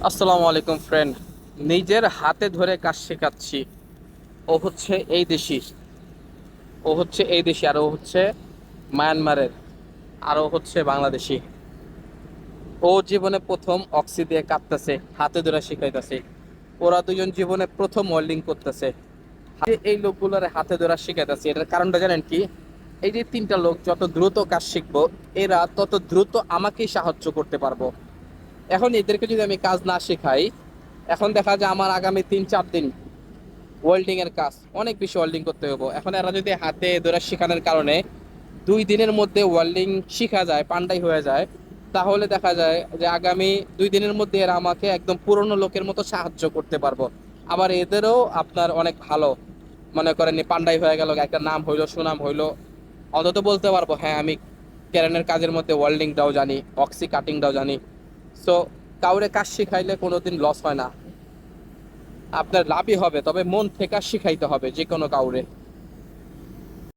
আসসালামু আলাইকুম ফ্রেন্ড। নিজের হাতে ধরে কাজ শেখাচ্ছি। ও হচ্ছে এই দেশি ও হচ্ছে এই দেশি আর ও হচ্ছে মায়ানমারের, আর ও হচ্ছে বাংলাদেশি। ও জীবনে প্রথম অক্সি দিয়ে কাঁপতেছে, হাতে ধরে শিখাইতেছে। ওরা দুজন জীবনে প্রথম ওয়েল্ডিং করতেছে। এই লোকগুলোর হাতে ধরে শিখাইতেছে, এটার কারণটা জানেন কি? এই যে তিনটা লোক যত দ্রুত কাজ শিখবো, এরা তত দ্রুত আমাকেই সাহায্য করতে পারবো। এখন এদেরকে যদি আমি কাজ না শেখাই, এখন দেখা যায় আমার আগামী 3-4 দিন ওয়েল্ডিং এর কাজ অনেক বেশি ওয়েল্ডিং করতে হবে। এখন এরা যদি হাতে ধরে শেখানোর কারণে 2 দিনের মধ্যে ওয়েল্ডিং শিখা যায়, পান্ডাই হয়ে যায়, তাহলে দেখা যায় যে আগামী 2 দিনের মধ্যে এরা আমাকে একদম পুরনো লোকের মতো সাহায্য করতে পারবো। আবার এদেরও আপনার অনেক ভালো, মনে করেন পান্ডাই হয়ে গেল, একটা নাম হইলো, সুনাম হইলো, অন্তত বলতে পারবো হ্যাঁ আমি ক্যারেনের কাজের মধ্যে ওয়েল্ডিংটাও জানি, অক্সি কাটিংটাও জানি। সো কাউরে কাজ শিখাইলে কোনোদিন লস হয় না, আপনার লাভই হবে। তবে মন থেকে শিখাইতে হবে যে কোনো কাউরে।